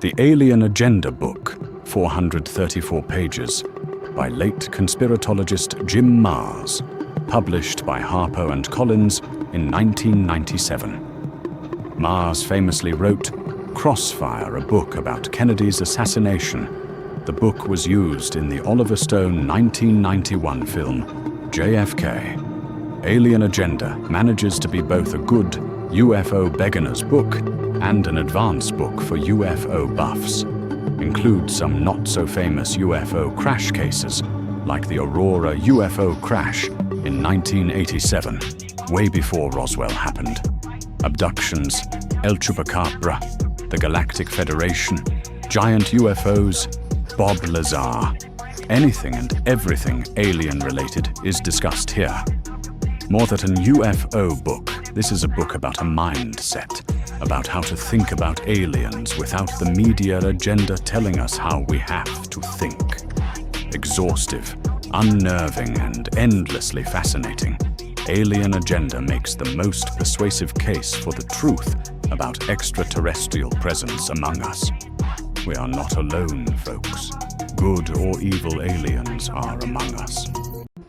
The Alien Agenda book, 434 pages, by late conspiratologist Jim Marrs, published by Harper & Collins in 1997. Marrs famously wrote Crossfire, a book about Kennedy's assassination. The book was used in the Oliver Stone 1991 film JFK. Alien Agenda manages to be both a good UFO beginner's book and an advanced book for UFO buffs. Includes some not-so-famous UFO crash cases, like the Aurora UFO crash in 1987, way before Roswell happened. Abductions, El Chupacabra, the Galactic Federation, giant UFOs, Bob Lazar. Anything and everything alien-related is discussed here. More than a UFO book, this is a book about a mindset, about how to think about aliens without the media agenda telling us how we have to think. Exhaustive, unnerving, and endlessly fascinating, Alien Agenda makes the most persuasive case for the truth about extraterrestrial presence among us. We are not alone, folks. Good or evil aliens are among us.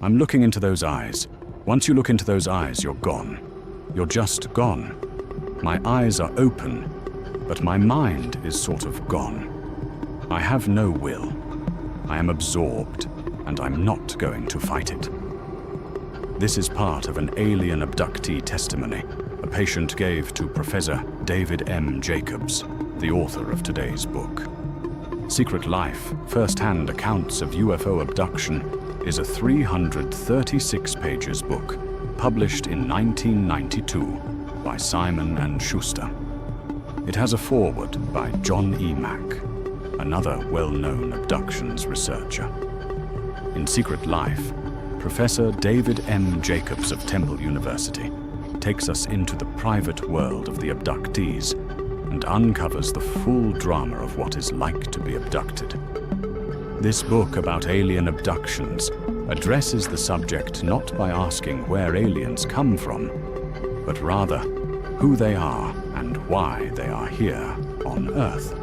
I'm looking into those eyes. Once you look into those eyes, you're gone. You're just gone. My eyes are open, but my mind is sort of gone. I have no will. I am absorbed, and I'm not going to fight it. This is part of an alien abductee testimony a patient gave to Professor David M. Jacobs, the author of today's book. Secret Life, First-Hand Accounts of UFO Abduction, is a 336 pages book published in 1992 by Simon & Schuster. It has a foreword by John E. Mack, another well-known abductions researcher. In Secret Life, Professor David M. Jacobs of Temple University takes us into the private world of the abductees and uncovers the full drama of what it's like to be abducted. This book about alien abductions addresses the subject not by asking where aliens come from, but rather who they are and why they are here on Earth.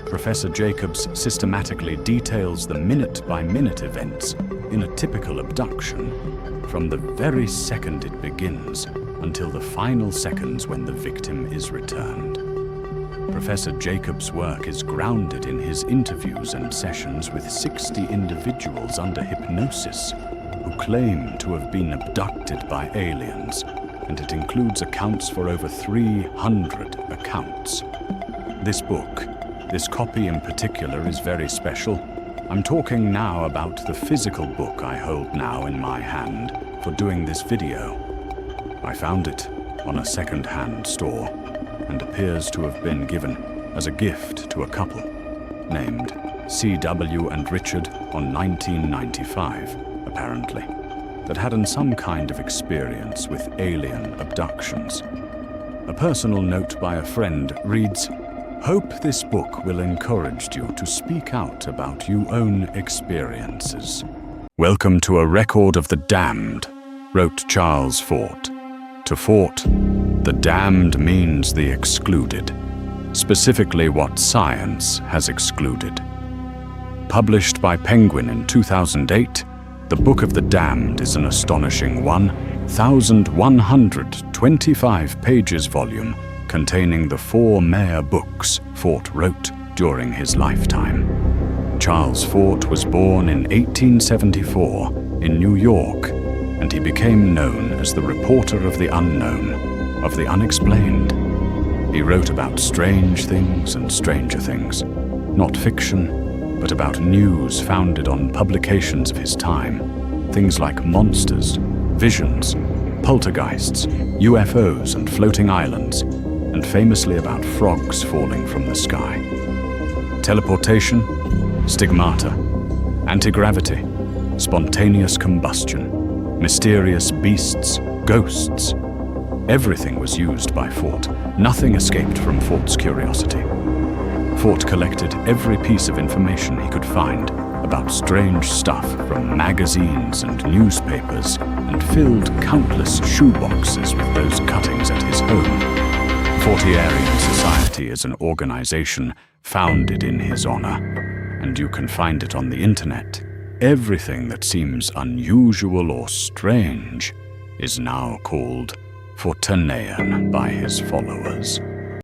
Professor Jacobs systematically details the minute-by-minute events in a typical abduction, from the very second it begins until the final seconds when the victim is returned. Professor Jacobs' work is grounded in his interviews and sessions with 60 individuals under hypnosis who claim to have been abducted by aliens, and it includes accounts for over 300 accounts. This book, this copy in particular, is very special. I'm talking now about the physical book I hold now in my hand for doing this video. I found it on a second-hand store and appears to have been given as a gift to a couple named C.W. and Richard on 1995, apparently, that had some kind of experience with alien abductions. A personal note by a friend reads, "Hope this book will encourage you to speak out about your own experiences." "Welcome to a record of the damned," wrote Charles Fort. To Fort, the damned means the excluded, specifically what science has excluded. Published by Penguin in 2008, the Book of the Damned is an astonishing 1,125 pages volume containing the 4 Mayer books Fort wrote during his lifetime. Charles Fort was born in 1874 in New York, and he became known as the reporter of the unknown, of the unexplained. He wrote about strange things and stranger things, not fiction, but about news founded on publications of his time, things like monsters, visions, poltergeists, UFOs and floating islands, and famously about frogs falling from the sky. Teleportation, stigmata, anti-gravity, spontaneous combustion, mysterious beasts, ghosts. Everything was used by Fort. Nothing escaped from Fort's curiosity. Fort collected every piece of information he could find about strange stuff from magazines and newspapers and filled countless shoeboxes with those cuttings at his home. Fortierian Society is an organization founded in his honor, and you can find it on the internet. Everything that seems unusual or strange is now called Fortenean by his followers.